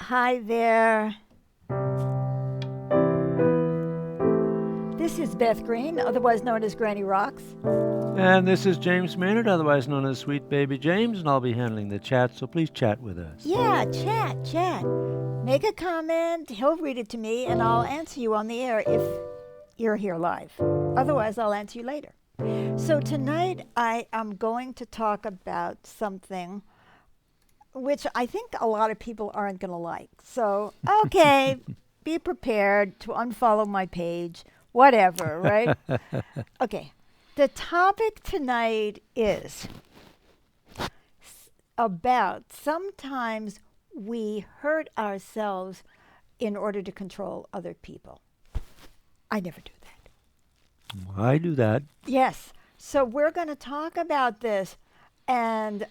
Hi there. This is Beth Green, otherwise known as Granny Rocks. And this is James Maynard, otherwise known as Sweet Baby James, and I'll be handling the chat, so please chat with us. Yeah, chat. Make a comment, he'll read it to me, and I'll answer you on the air if you're here live. Otherwise, I'll answer you later. So tonight, I am going to talk about something which I think a lot of people aren't going to like. So, okay, be prepared to unfollow my page, whatever, right? Okay, the topic tonight is about sometimes we hurt ourselves in order to control other people. I never do that. I do that. Yes. So we're going to talk about this. And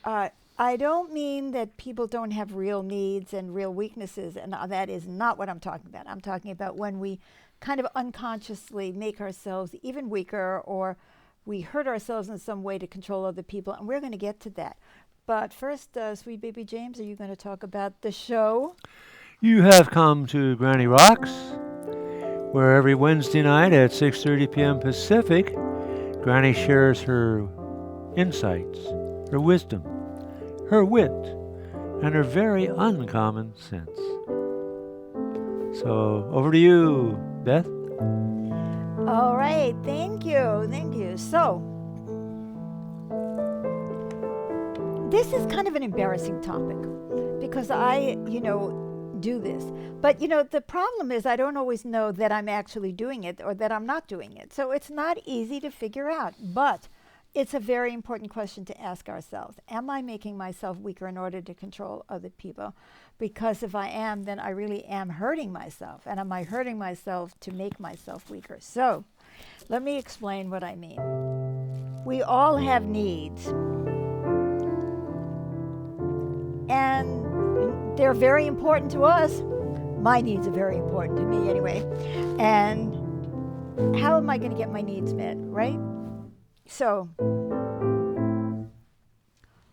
I don't mean that people don't have real needs and real weaknesses. And that is not what I'm talking about. I'm talking about when we kind of unconsciously make ourselves even weaker, or we hurt ourselves in some way to control other people. And we're going to get to that. But first, Sweet Baby James, are you going to talk about the show? You have come to Granny Rocks, where every Wednesday night at 6:30 p.m. Pacific, Granny shares her insights, her wisdom, her wit, and her very uncommon sense. So, over to you, Beth. All right, thank you. So, this is kind of an embarrassing topic because I, do this. But, the problem is I don't always know that I'm actually doing it or that I'm not doing it. So it's not easy to figure out. But it's a very important question to ask ourselves. Am I making myself weaker in order to control other people? Because if I am, then I really am hurting myself. And am I hurting myself to make myself weaker? So let me explain what I mean. We all have needs. And they're very important to us. My needs are very important to me anyway. And how am I going to get my needs met, right? So,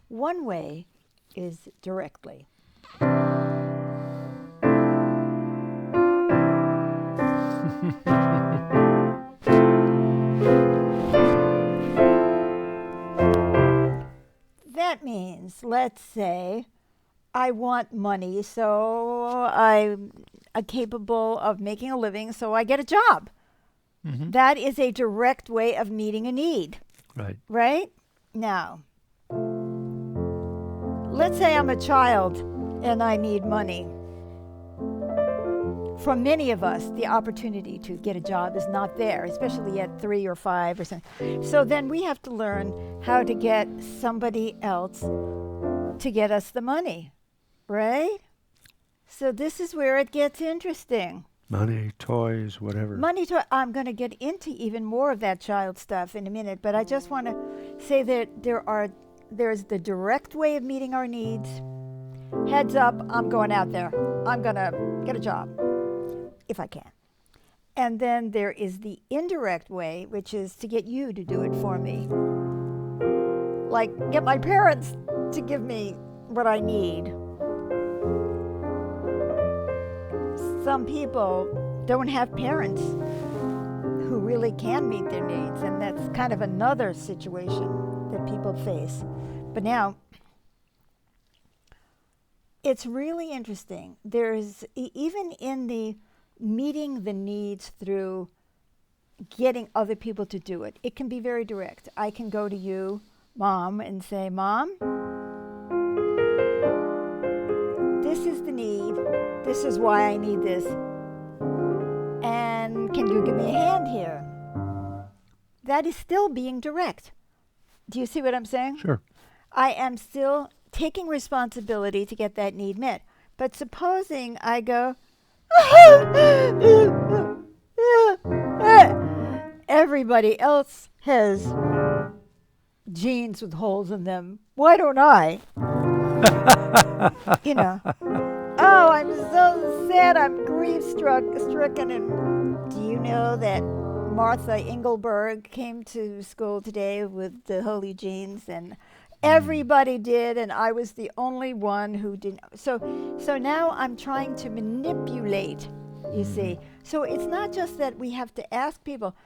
one way is directly. That means, let's say, I want money, so I'm capable of making a living, so I get a job. Mm-hmm. That is a direct way of meeting a need. Right. Right? Now, let's say I'm a child and I need money. For many of us, the opportunity to get a job is not there, especially at 3 or 5 or something. So then we have to learn how to get somebody else to get us the money. Right? So this is where it gets interesting. Money, toys, whatever. I'm going to get into even more of that child stuff in a minute, but I just want to say that there's the direct way of meeting our needs. Heads up, I'm going out there. I'm going to get a job, if I can. And then there is the indirect way, which is to get you to do it for me. Like, get my parents to give me what I need. Some people don't have parents who really can meet their needs, and that's kind of another situation that people face. But now, it's really interesting. There's, even in the meeting the needs through getting other people to do it, it can be very direct. I can go to you, Mom, and say, Mom, this is the need. This is why I need this. And can you give me a hand here? That is still being direct. Do you see what I'm saying? Sure. I am still taking responsibility to get that need met. But supposing I go, everybody else has jeans with holes in them. Why don't I? Oh, I'm so sad. I'm grief-stricken. And do you know that Martha Engelberg came to school today with the holy jeans? And Everybody did, and I was the only one who didn't. So now I'm trying to manipulate, you see. So it's not just that we have to ask people.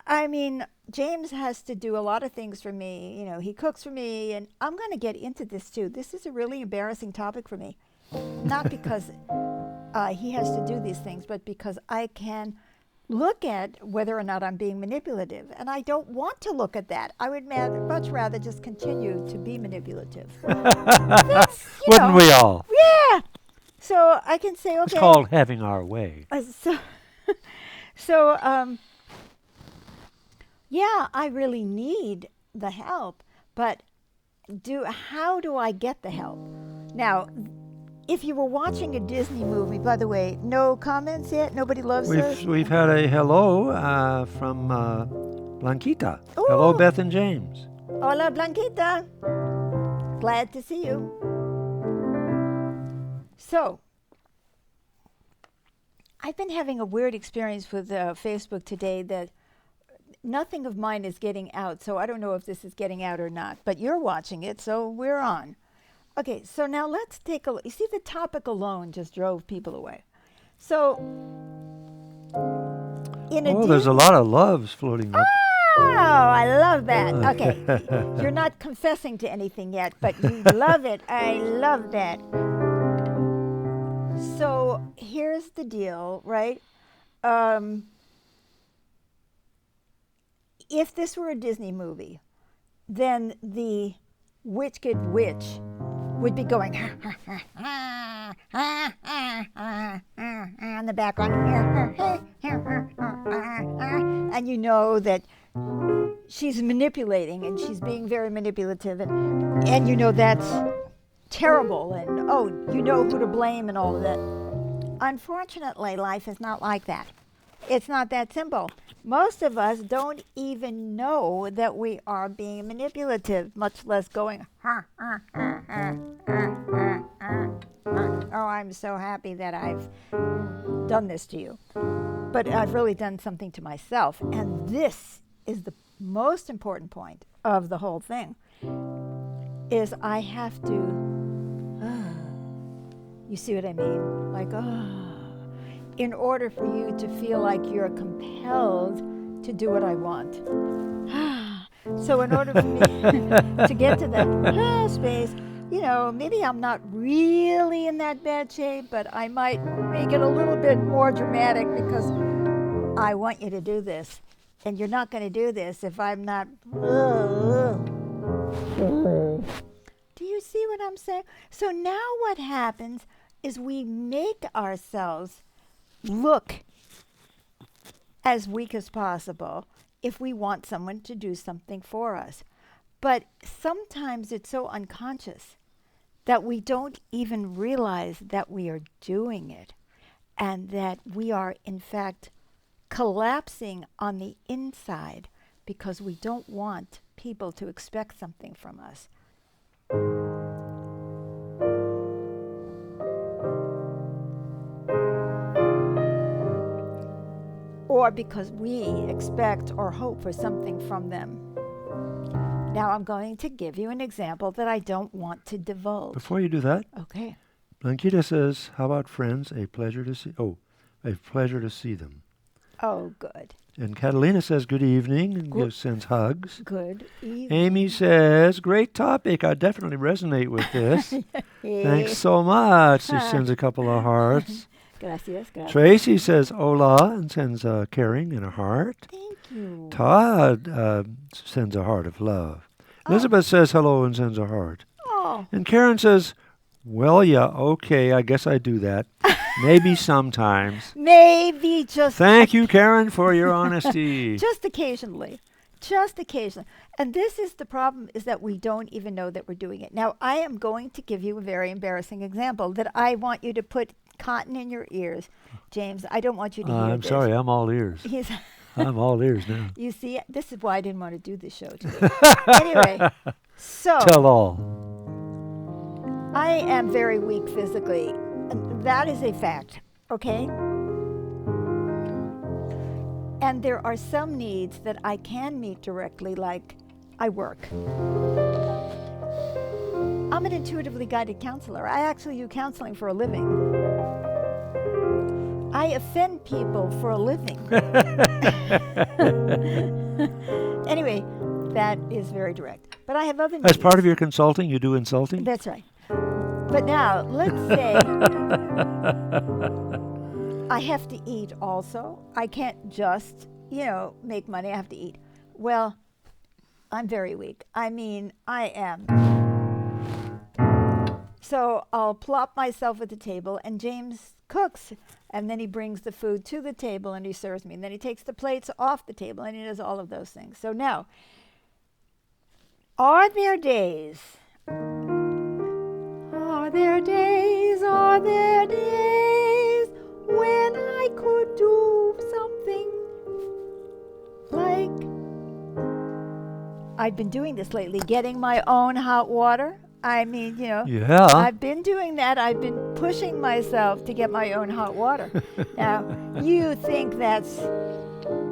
I mean, James has to do a lot of things for me. You know, he cooks for me, and I'm going to get into this too. This is a really embarrassing topic for me. Not because he has to do these things, but because I can look at whether or not I'm being manipulative. And I don't want to look at that. I would much rather just continue to be manipulative. That's, Wouldn't we all? Yeah. So I can say, okay. It's called having our way. So, yeah, I really need the help, but how do I get the help? Now, if you were watching a Disney movie, by the way, no comments yet? Nobody loves us? We've had a hello from Blanquita. Ooh. Hello, Beth and James. Hola, Blanquita. Glad to see you. So, I've been having a weird experience with Facebook today that nothing of mine is getting out, so I don't know if this is getting out or not, but you're watching it, so we're on. Okay, so now let's take a look. You see, the topic alone just drove people away. So, there's a lot of loves floating up. Oh, I love that. Okay, you're not confessing to anything yet, but you love it. I love that. So, here's the deal, right? If this were a Disney movie, then the wicked witch would be going in the background, and you know that she's manipulating, and she's being very manipulative, and you know that's terrible, and you know who to blame and all of that. Unfortunately, life is not like that. It's not that simple. Most of us don't even know that we are being manipulative, much less going, oh, I'm so happy that I've done this to you. But I've really done something to myself. And this is the most important point of the whole thing, is I have to, you see what I mean? Like, in order for you to feel like you're compelled to do what I want. So in order for me to get to that space, you know, maybe I'm not really in that bad shape, but I might make it a little bit more dramatic because I want you to do this. And you're not going to do this if I'm not. Do you see what I'm saying? So now what happens is we make ourselves look as weak as possible if we want someone to do something for us. But sometimes it's so unconscious that we don't even realize that we are doing it, and that we are, in fact, collapsing on the inside because we don't want people to expect something from us. Or because we expect or hope for something from them. Now I'm going to give you an example that I don't want to divulge. Before you do that, okay. Blanquita says, how about friends? A pleasure to see. A pleasure to see them. Oh, good. And Catalina says, good evening, and sends hugs. Good evening. Amy says, great topic. I definitely resonate with this. Thanks so much. She sends a couple of hearts. Gracias. Tracy says, hola, and sends a caring and a heart. Thank you. Todd sends a heart of love. Elizabeth says hello and sends a heart. Oh. And Karen says, well, yeah, okay, I guess I do that. Maybe sometimes. Maybe just... Thank you, Karen, for your honesty. Just occasionally. And this is the problem, is that we don't even know that we're doing it. Now, I am going to give you a very embarrassing example that I want you to put cotton in your ears. James, I don't want you to hear I'm this. sorry, I'm all ears. I'm all ears now. You see, this is why I didn't want to do this show today. Anyway, so... Tell all. I am very weak physically. And that is a fact, okay? And there are some needs that I can meet directly, like I work. I'm an intuitively guided counselor. I actually do counseling for a living. I offend people for a living. Anyway, that is very direct. But I have other needs. As part of your consulting, you do insulting? That's right. But now, let's say I have to eat also. I can't just, make money. I have to eat. Well, I'm very weak. I mean, I am. So I'll plop myself at the table, and James cooks, and then he brings the food to the table, and he serves me. And then he takes the plates off the table, and he does all of those things. So now, are there days when I could do something like, I've been doing this lately, getting my own hot water. I mean, Yeah. I've been doing that. I've been pushing myself to get my own hot water. Now, you think that's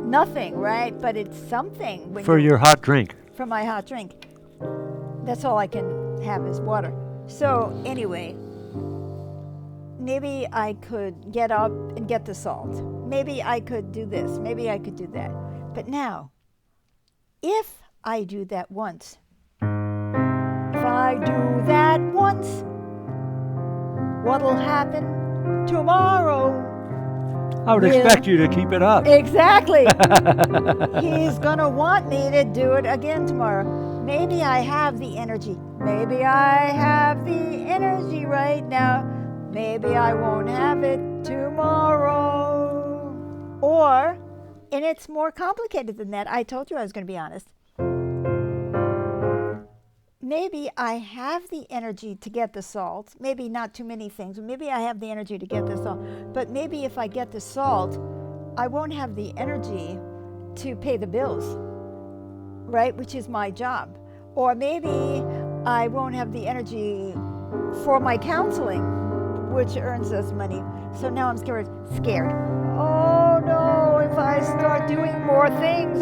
nothing, right? But it's something. For your hot drink. For my hot drink. That's all I can have is water. So anyway, maybe I could get up and get the salt. Maybe I could do this. Maybe I could do that. But now, if I do that once, what'll happen tomorrow? I would expect you to keep it up. Exactly. He's going to want me to do it again tomorrow. Maybe I have the energy. Maybe I have the energy right now. Maybe I won't have it tomorrow. Or, and it's more complicated than that. I told you I was going to be honest. Maybe I have the energy to get the salt. Maybe not too many things. Maybe I have the energy to get the salt. But maybe if I get the salt, I won't have the energy to pay the bills, right? Which is my job. Or maybe I won't have the energy for my counseling, which earns us money. So now I'm scared. Oh no, if I start doing more things,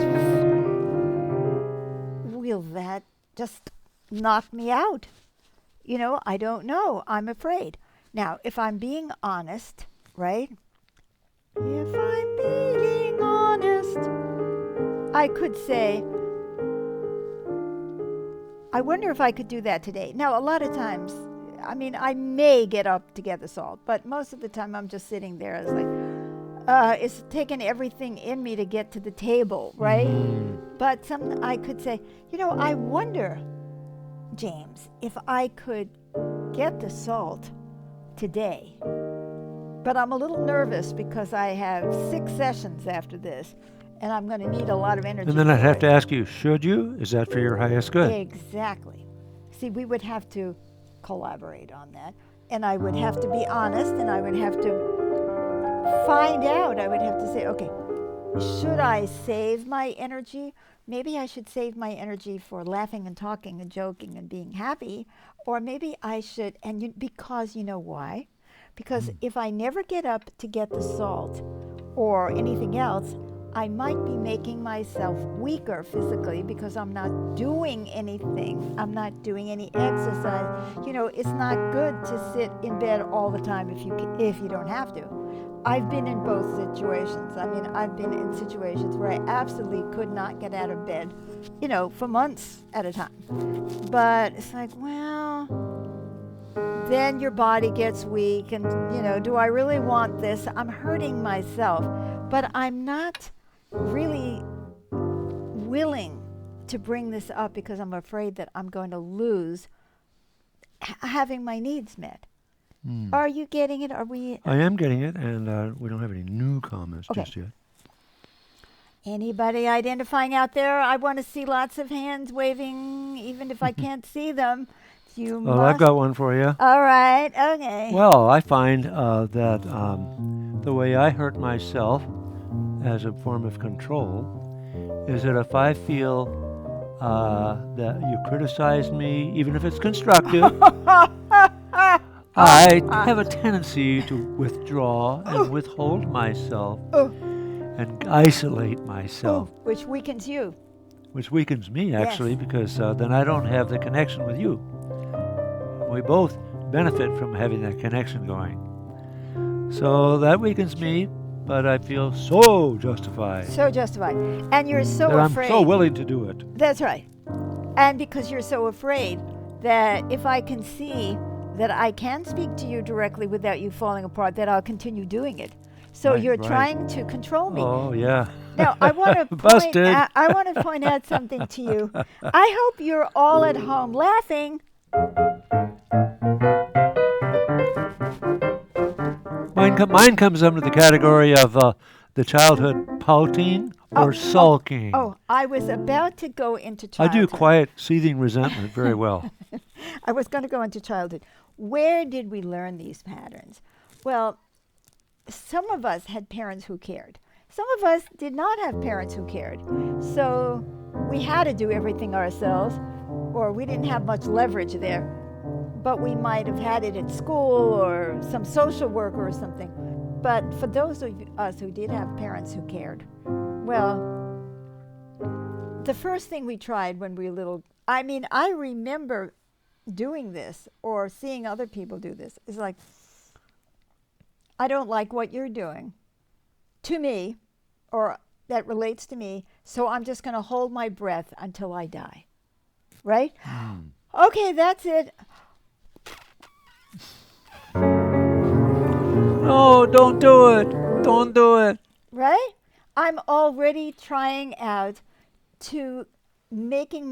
will that just knock me out? I don't know. I'm afraid. Now, if I'm being honest, right? If I'm being honest, I could say, I wonder if I could do that today. Now, a lot of times, I may get up to get the salt, but most of the time I'm just sitting there. It's like, it's taking everything in me to get to the table, right? But I could say, I wonder, James, if I could get the salt today. But I'm a little nervous because I have 6 sessions after this, and I'm going to need a lot of energy. And then I'd have to ask you, should you? Is that for your highest good? Exactly. See, we would have to collaborate on that. And I would have to be honest, and I would have to find out. I would have to say, okay, should I save my energy? Maybe I should save my energy for laughing and talking and joking and being happy. Or maybe I should, because you know why? Because if I never get up to get the salt or anything else, I might be making myself weaker physically because I'm not doing anything. I'm not doing any exercise. It's not good to sit in bed all the time if you don't have to. I've been in both situations. I've been in situations where I absolutely could not get out of bed, for months at a time. But it's like, well, then your body gets weak and, do I really want this? I'm hurting myself, but I'm not really willing to bring this up because I'm afraid that I'm going to lose having my needs met. Are you getting it? Are we? I am getting it, and we don't have any new comments just yet. Anybody identifying out there? I want to see lots of hands waving, even if I can't see them. I've got one for you. All right, okay. Well, I find that the way I hurt myself as a form of control is that if I feel that you criticize me, even if it's constructive, I have a tendency to withdraw and withhold myself and isolate myself. Which weakens you. Which weakens me, actually, because then I don't have the connection with you. we both benefit from having that connection going. So that weakens me, but I feel so justified So justified. And you're so that I'm afraid. so willing to do it. That's right. And because you're so afraid that if I can see that I can speak to you directly without you falling apart, that I'll continue doing it. So Right, you're right. trying to control me. Oh, yeah. Now, I want to Busted. I want to point out something to you. I hope you're all at home laughing. Mine comes under the category of the childhood pouting or sulking. Oh, I was about to go into I do childhood. quiet, seething resentment very well. I was going to go into childhood. Where did we learn these patterns? Well, some of us had parents who cared. Some of us did not have parents who cared. So we had to do everything ourselves, or we didn't have much leverage there. But we might have had it at school or some social worker or something. But for those of us who did have parents who cared, well, the first thing we tried when we were little, I mean, I remember doing this or seeing other people do this. It's like, I don't like what you're doing to me, or that relates to me, so I'm just going to hold my breath until I die. Right? Okay, that's it. No, don't do it. Don't do it. Right? I'm already trying out to hurting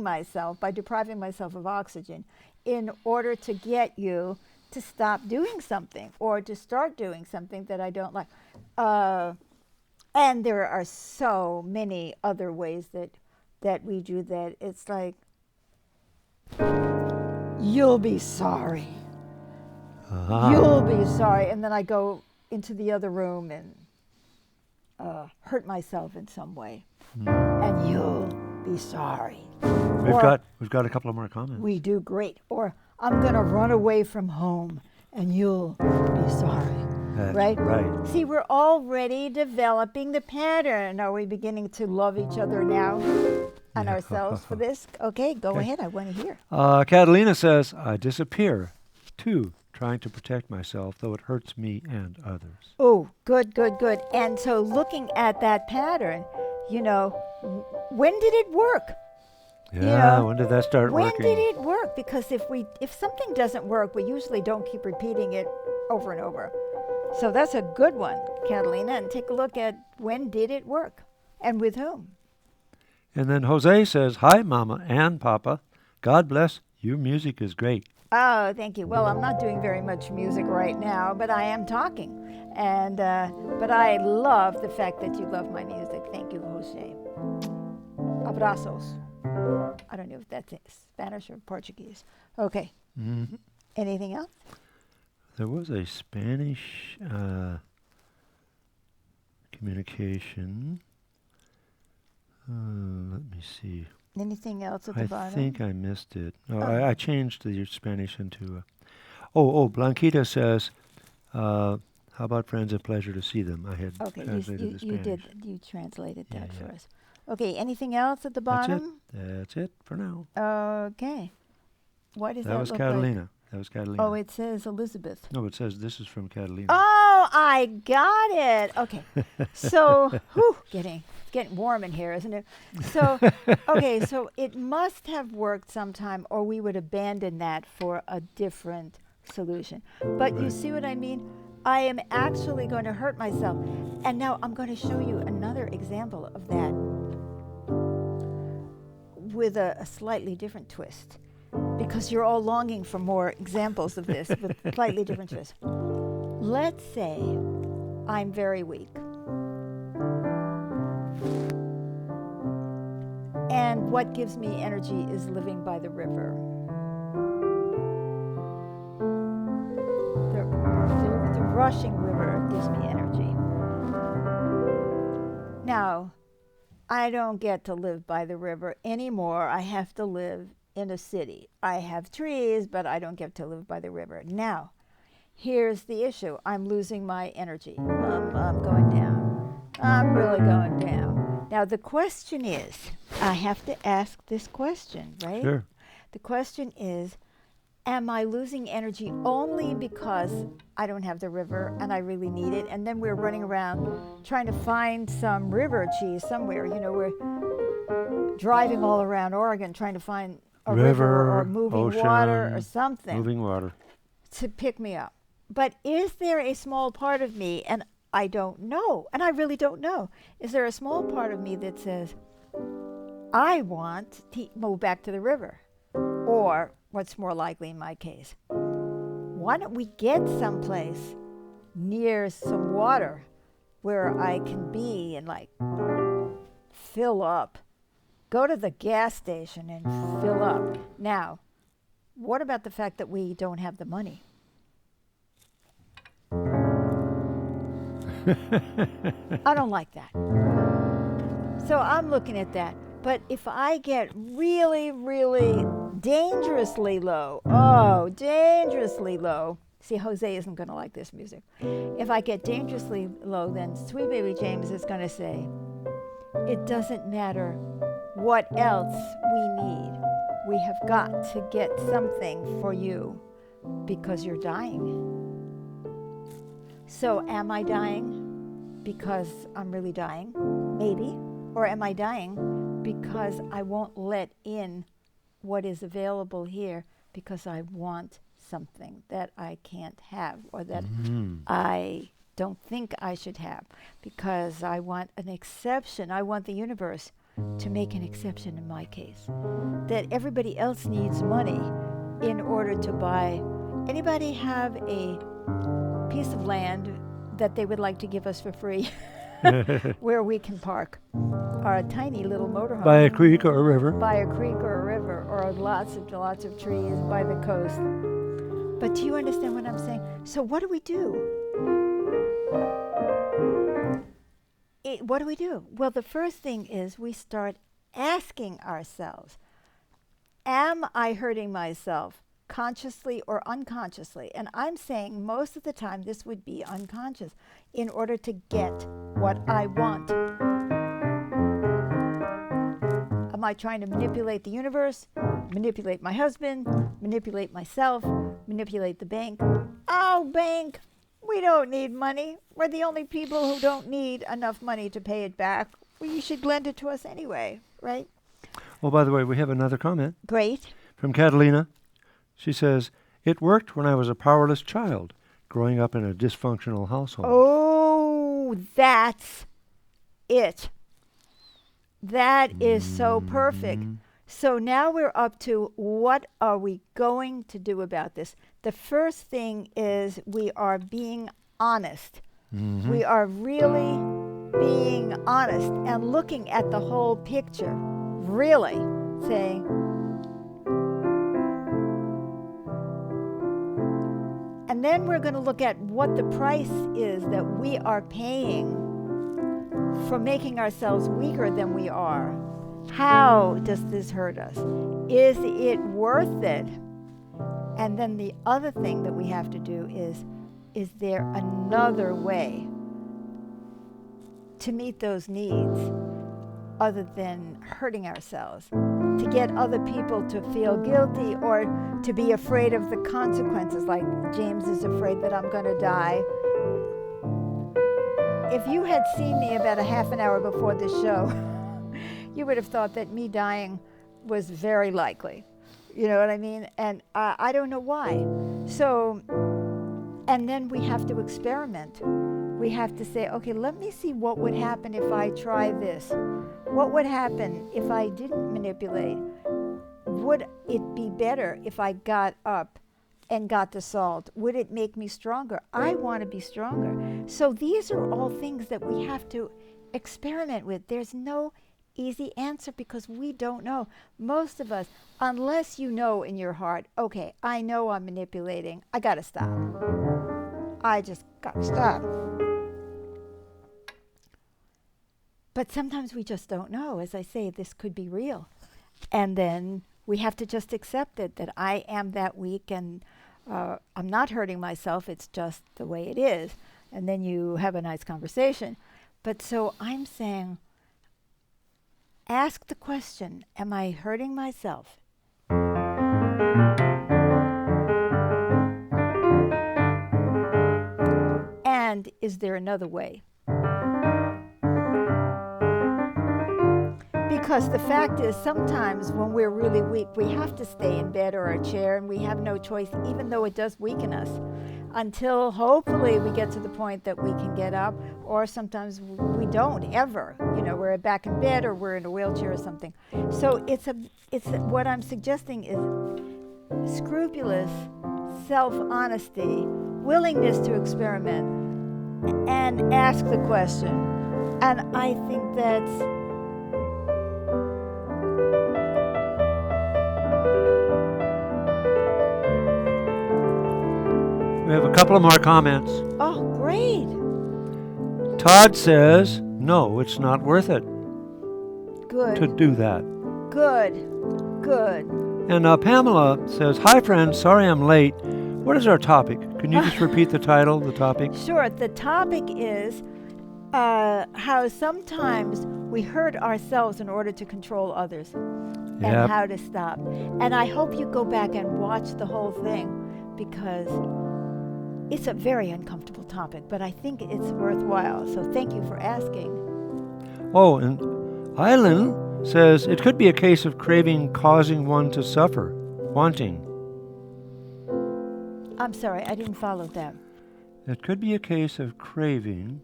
myself by depriving myself of oxygen in order to get you to stop doing something or to start doing something that I don't like. And there are so many other ways that we do that. It's like, you'll be sorry. You'll be sorry. And then I go into the other room and hurt myself in some way. And you'll be sorry. We've got a couple of more comments. We do great. Or I'm going to run away from home and you'll be sorry. That's right? right. See, we're already developing the pattern. Are we beginning to love each other now and ourselves for this? Okay, go ahead. I want to hear. Catalina says, I disappear, too, trying to protect myself, though it hurts me and others. Oh, good, good, good. And so looking at that pattern, when did it work? Yeah, when did that start working? When did it work? Because if something doesn't work, we usually don't keep repeating it over and over. So that's a good one, Catalina, and take a look at when did it work and with whom. And then Jose says, hi, Mama and Papa. God bless. Your music is great. Oh, thank you. Well, I'm not doing very much music right now, but I am talking. And but I love the fact that you love my music. Thank you, Jose. Abrazos. I don't know if that's Spanish or Portuguese. Okay. Mm-hmm. Anything else? There was a Spanish communication. Let me see. Anything else at the I bottom? think I missed it. No, I changed the Spanish into. Blanquita says, "How about friends? A pleasure to see them." I had translated the Spanish. You translated that for us. Okay. Anything else at the bottom? That's it for now. Okay. What does that was look Catalina. like? That was Catalina. Oh, it says Elizabeth. No, it says this is from Catalina. Oh, I got it. Okay. So, getting warm in here, isn't it? So, okay, so it must have worked sometime, or we would abandon that for a different solution. But you see what I mean? I am actually going to hurt myself. And now I'm going to show you another example of that with a slightly different twist. Because you're all longing for more examples of this with slightly different twists. Let's say I'm very weak. And what gives me energy is living by the river. The rushing river gives me energy. Now, I don't get to live by the river anymore. I have to live in a city. I have trees, but I don't get to live by the river. Now, here's the issue. I'm losing my energy. I'm going down. I'm really going down. Now, the question is, I have to ask this question, right? Sure. The question is, am I losing energy only because I don't have the river and I really need it? And then we're running around trying to find some river cheese somewhere. We're driving all around Oregon trying to find a river or River, moving water or ocean, something moving water. to pick me up. But is there a small part of me, and I don't know, and I really don't know, is there a small part of me that says, I want to move back to the river? Or, what's more likely in my case, why don't we get someplace near some water where I can be and like fill up? Go to the gas station and fill up. Now, what about the fact that we don't have the money? I don't like that. So I'm looking at that. But if I get really, really dangerously low, dangerously low. See, Jose isn't going to like this music. If I get dangerously low, then Sweet Baby James is going to say, it doesn't matter what else we need. We have got to get something for you because you're dying. So am I dying because I'm really dying? Maybe. Or am I dying because I won't let in what is available here because I want something that I can't have or that I don't think I should have because I want an exception. I want the universe to make an exception in my case. That everybody else needs money in order to buy. Anybody have a piece of land that they would like to give us for free where we can park our tiny little motorhome? By a creek or a river. By a creek or a river or lots of trees by the coast. But do you understand what I'm saying? So what do we do? What do we do? Well, the first thing is we start asking ourselves, am I hurting myself consciously or unconsciously? And I'm saying most of the time this would be unconscious in order to get what I want. Am I trying to manipulate the universe, manipulate my husband, manipulate myself, manipulate the bank? Oh, bank, we don't need money. We're the only people who don't need enough money to pay it back. Well, you should lend it to us anyway, right? Well, by the way, we have another comment. Great. From Catalina. She says, it worked when I was a powerless child, growing up in a dysfunctional household. Oh, that's it. That is so perfect. So now we're up to what are we going to do about this? The first thing is we are being honest. We are really being honest and looking at the whole picture. Really saying, and then we're going to look at what the price is that we are paying for making ourselves weaker than we are. How does this hurt us? Is it worth it? And then the other thing that we have to do is there another way to meet those needs other than hurting ourselves? To get other people to feel guilty or to be afraid of the consequences, like James is afraid that I'm going to die. If you had seen me about a half an hour before this show, you would have thought that me dying was very likely. You know what I mean? And I don't know why. So, and then we have to experiment. We have to say, okay, let me see what would happen if I try this. What would happen if I didn't manipulate? Would it be better if I got up and got the salt? Would it make me stronger? I want to be stronger. So these are all things that we have to experiment with. There's no easy answer because we don't know. Most of us, unless you know in your heart, okay, I know I'm manipulating. I got to stop. I just got to stop. But sometimes we just don't know. As I say, this could be real. And then we have to just accept it, that I am that weak and I'm not hurting myself. It's just the way it is. And then you have a nice conversation. But so I'm saying, ask the question, am I hurting myself? is there another way? Because the fact is, sometimes when we're really weak, we have to stay in bed or a chair, and we have no choice, even though it does weaken us, until hopefully we get to the point that we can get up, or sometimes we don't ever. We're back in bed or we're in a wheelchair or something. So what I'm suggesting is scrupulous self-honesty, willingness to experiment, and ask the question. And I think that's We have a couple of more comments. oh, great. Todd says, no, it's not worth it Good. to do that. Good. Good. And Pamela says, hi friends, sorry I'm late. What is our topic? Can you just repeat the title, the topic? Sure. The topic is how sometimes we hurt ourselves in order to control others, and Yep. how to stop. And I hope you go back and watch the whole thing, because it's a very uncomfortable topic, but I think it's worthwhile. So thank you for asking. Oh, and Eileen says, it could be a case of craving causing one to suffer, wanting. I'm sorry, I didn't follow that. It could be a case of craving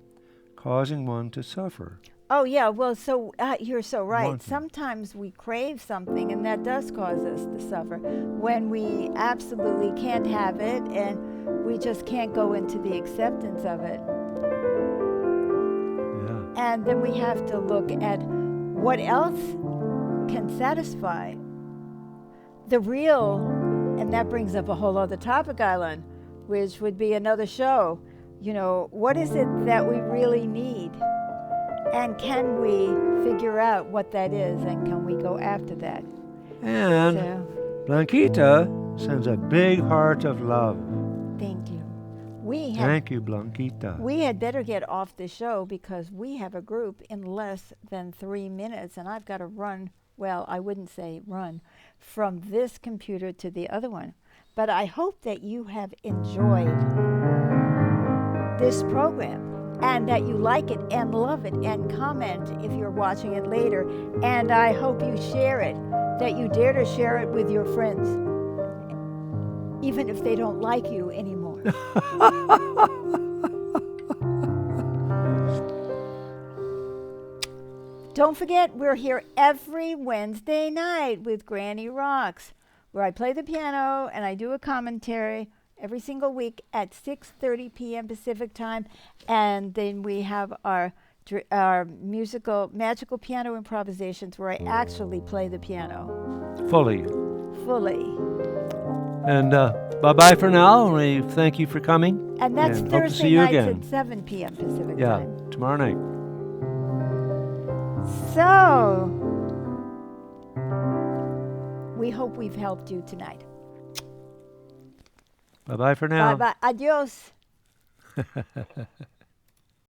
causing one to suffer. Oh, yeah, well, so you're so right. Wanting. Sometimes we crave something, and that does cause us to suffer when we absolutely can't have it, and we just can't go into the acceptance of it. Yeah. And then we have to look at what else can satisfy the real, and that brings up a whole other topic, Island, which would be another show. What is it that we really need? And can we figure out what that is, and can we go after that? And So, Blanquita sends a big heart of love. thank you. We Thank you, Blanquita. had better get off the show, because we have a group in less than 3 minutes, and I've got to run. Well, I wouldn't say run from this computer to the other one. But I hope that you have enjoyed this program, and that you like it and love it and comment if you're watching it later. And I hope you share it, that you dare to share it with your friends, even if they don't like you anymore. Don't forget, we're here every Wednesday night with Granny Rocks, where I play the piano and I do a commentary every single week at 6:30 p.m. Pacific time. And then we have our magical piano improvisations, where I actually play the piano Fully. fully. And bye-bye for now. And we thank you for coming. And that's And hope to see Thursday you nights again. at 7 p.m. Pacific Yeah, time. tomorrow night. So, we hope we've helped you tonight. Bye-bye for now. Bye-bye. Adios.